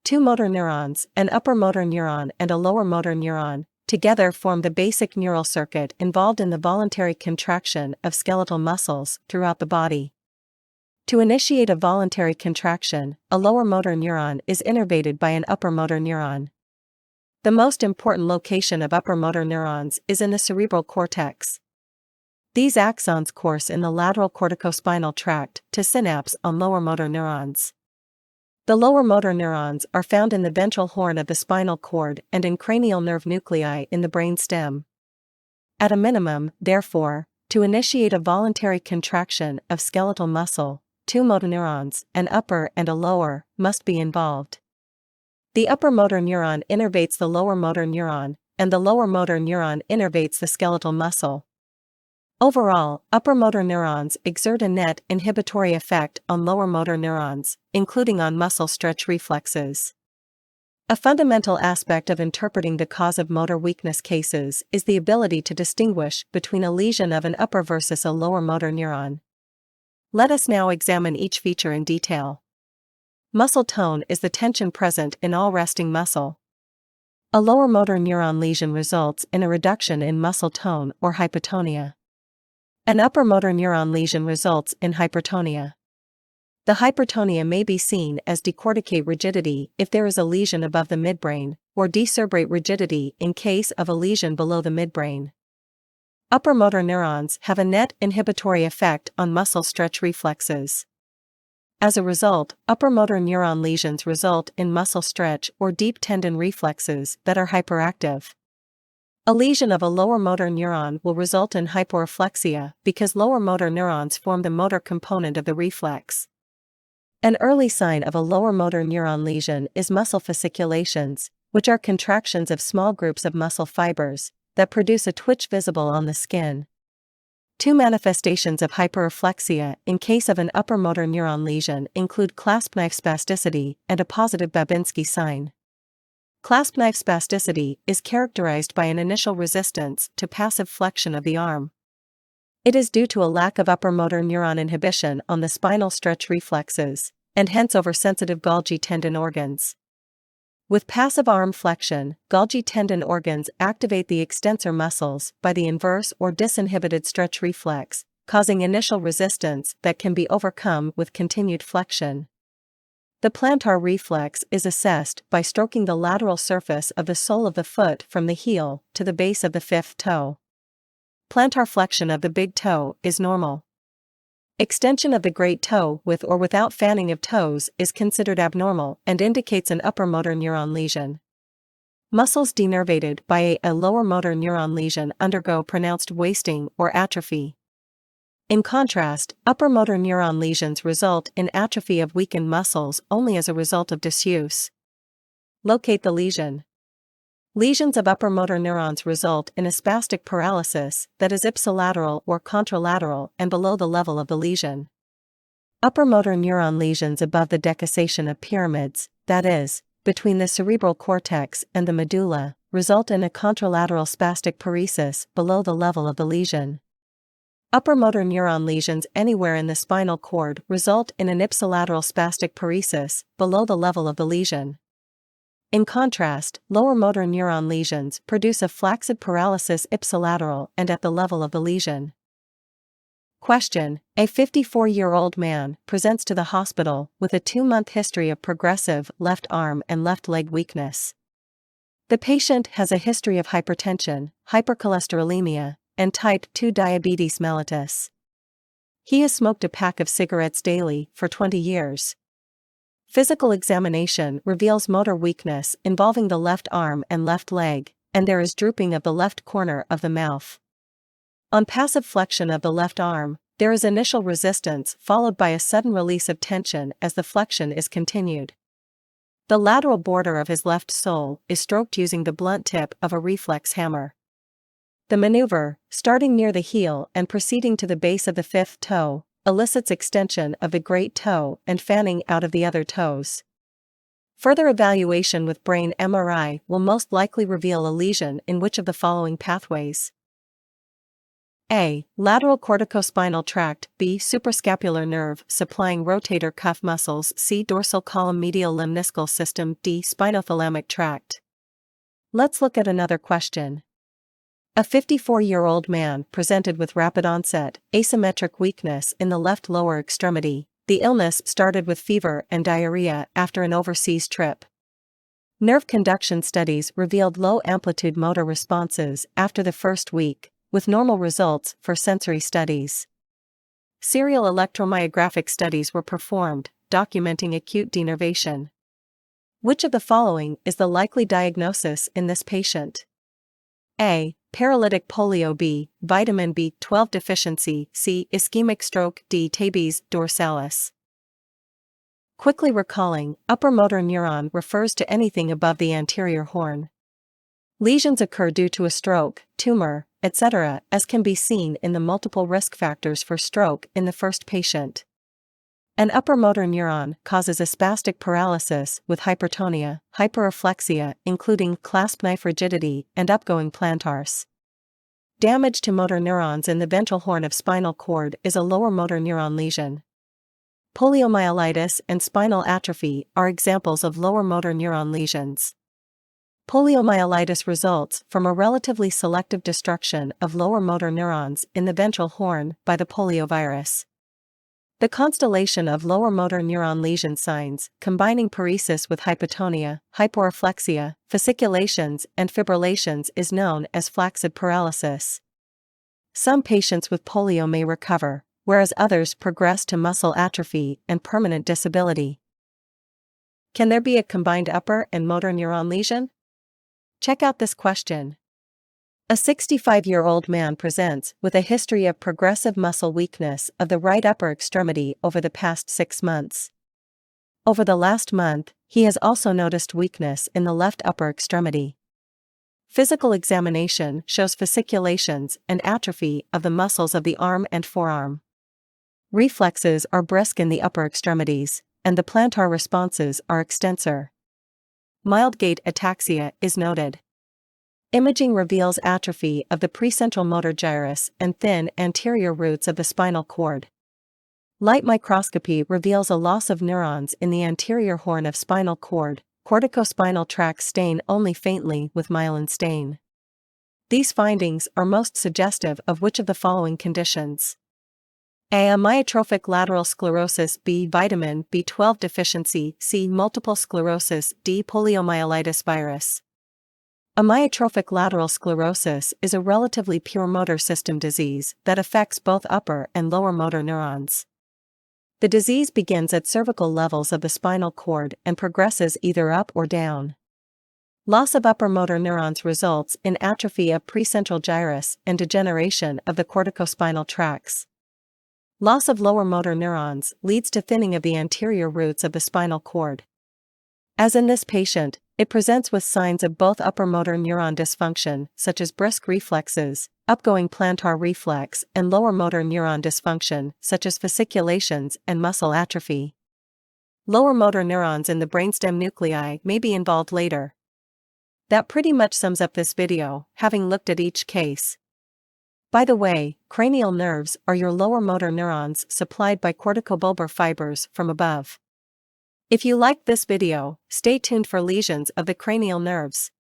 two motor neurons, an upper motor neuron and a lower motor neuron, together form the basic neural circuit involved in the voluntary contraction of skeletal muscles throughout the body. To initiate a voluntary contraction, a lower motor neuron is innervated by an upper motor neuron. The most important location of upper motor neurons is in the cerebral cortex. These axons course in the lateral corticospinal tract to synapse on lower motor neurons. The lower motor neurons are found in the ventral horn of the spinal cord and in cranial nerve nuclei in the brain stem. At a minimum, therefore, to initiate a voluntary contraction of skeletal muscle, two motor neurons, an upper and a lower, must be involved. The upper motor neuron innervates the lower motor neuron, and the lower motor neuron innervates the skeletal muscle. Overall, upper motor neurons exert a net inhibitory effect on lower motor neurons, including on muscle stretch reflexes. A fundamental aspect of interpreting the cause of motor weakness cases is the ability to distinguish between a lesion of an upper versus a lower motor neuron. Let us now examine each feature in detail. Muscle tone is the tension present in all resting muscle. A lower motor neuron lesion results in a reduction in muscle tone or hypotonia. An upper motor neuron lesion results in hypertonia. The hypertonia may be seen as decorticate rigidity if there is a lesion above the midbrain, or decerebrate rigidity in case of a lesion below the midbrain. Upper motor neurons have a net inhibitory effect on muscle stretch reflexes. As a result, upper motor neuron lesions result in muscle stretch or deep tendon reflexes that are hyperactive. A lesion of a lower motor neuron will result in hyporeflexia because lower motor neurons form the motor component of the reflex. An early sign of a lower motor neuron lesion is muscle fasciculations, which are contractions of small groups of muscle fibers that produce a twitch visible on the skin. Two manifestations of hyperreflexia in case of an upper motor neuron lesion include clasp-knife spasticity and a positive Babinski sign. Clasp-knife spasticity is characterized by an initial resistance to passive flexion of the arm. It is due to a lack of upper motor neuron inhibition on the spinal stretch reflexes, and hence oversensitive Golgi tendon organs. With passive arm flexion, Golgi tendon organs activate the extensor muscles by the inverse or disinhibited stretch reflex, causing initial resistance that can be overcome with continued flexion. The plantar reflex is assessed by stroking the lateral surface of the sole of the foot from the heel to the base of the fifth toe. Plantar flexion of the big toe is normal. Extension of the great toe with or without fanning of toes is considered abnormal and indicates an upper motor neuron lesion. Muscles denervated by a lower motor neuron lesion undergo pronounced wasting or atrophy. In contrast, upper motor neuron lesions result in atrophy of weakened muscles only as a result of disuse. Locate the lesion. Lesions of upper motor neurons result in a spastic paralysis that is ipsilateral or contralateral and below the level of the lesion. Upper motor neuron lesions above the decussation of pyramids, that is, between the cerebral cortex and the medulla, result in a contralateral spastic paresis below the level of the lesion. Upper motor neuron lesions anywhere in the spinal cord result in an ipsilateral spastic paresis below the level of the lesion. In contrast, lower motor neuron lesions produce a flaccid paralysis ipsilateral and at the level of the lesion. Question: A 54-year-old man presents to the hospital with a 2-month history of progressive left arm and left leg weakness. The patient has a history of hypertension, hypercholesterolemia, and type 2 diabetes mellitus. He has smoked a pack of cigarettes daily for 20 years. Physical examination reveals motor weakness involving the left arm and left leg, and there is drooping of the left corner of the mouth. On passive flexion of the left arm, there is initial resistance followed by a sudden release of tension as the flexion is continued. The lateral border of his left sole is stroked using the blunt tip of a reflex hammer. The maneuver, starting near the heel and proceeding to the base of the fifth toe, elicits extension of the great toe and fanning out of the other toes. Further evaluation with brain MRI will most likely reveal a lesion in which of the following pathways. A. Lateral corticospinal tract. B. Suprascapular nerve supplying rotator cuff muscles. C. Dorsal column medial lemniscal system. D. Spinothalamic tract. Let's look at another question. A 54-year-old man presented with rapid onset, asymmetric weakness in the left lower extremity. The illness started with fever and diarrhea after an overseas trip. Nerve conduction studies revealed low-amplitude motor responses after the first week, with normal results for sensory studies. Serial electromyographic studies were performed, documenting acute denervation. Which of the following is the likely diagnosis in this patient? A. Paralytic polio. B. Vitamin B12 deficiency. C. Ischemic stroke. D. Tabes dorsalis. Quickly recalling, upper motor neuron refers to anything above the anterior horn. Lesions occur due to a stroke, tumor, etc., as can be seen in the multiple risk factors for stroke in the first patient. An upper motor neuron causes a spastic paralysis with hypertonia, hyperreflexia, including clasp-knife rigidity and upgoing plantars. Damage to motor neurons in the ventral horn of spinal cord is a lower motor neuron lesion. Poliomyelitis and spinal atrophy are examples of lower motor neuron lesions. Poliomyelitis results from a relatively selective destruction of lower motor neurons in the ventral horn by the poliovirus. The constellation of lower motor neuron lesion signs, combining paresis with hypotonia, hyporeflexia, fasciculations, and fibrillations, is known as flaccid paralysis. Some patients with polio may recover, whereas others progress to muscle atrophy and permanent disability. Can there be a combined upper and motor neuron lesion? Check out this question. A 65-year-old man presents with a history of progressive muscle weakness of the right upper extremity over the past 6 months. Over the last month, he has also noticed weakness in the left upper extremity. Physical examination shows fasciculations and atrophy of the muscles of the arm and forearm. Reflexes are brisk in the upper extremities, and the plantar responses are extensor. Mild gait ataxia is noted. Imaging reveals atrophy of the precentral motor gyrus and thin anterior roots of the spinal cord. Light microscopy reveals a loss of neurons in the anterior horn of spinal cord. Corticospinal tracts stain only faintly with myelin stain. These findings are most suggestive of which of the following conditions? A. Amyotrophic lateral sclerosis. B. Vitamin B12 deficiency. C. Multiple sclerosis. D. Poliomyelitis virus. Amyotrophic lateral sclerosis is a relatively pure motor system disease that affects both upper and lower motor neurons. The disease begins at cervical levels of the spinal cord and progresses either up or down. Loss of upper motor neurons results in atrophy of precentral gyrus and degeneration of the corticospinal tracts. Loss of lower motor neurons leads to thinning of the anterior roots of the spinal cord. As in this patient, it presents with signs of both upper motor neuron dysfunction, such as brisk reflexes, upgoing plantar reflex, and lower motor neuron dysfunction, such as fasciculations and muscle atrophy. Lower motor neurons in the brainstem nuclei may be involved later. That pretty much sums up this video, having looked at each case. By the way, cranial nerves are your lower motor neurons supplied by corticobulbar fibers from above. If you liked this video, stay tuned for lesions of the cranial nerves.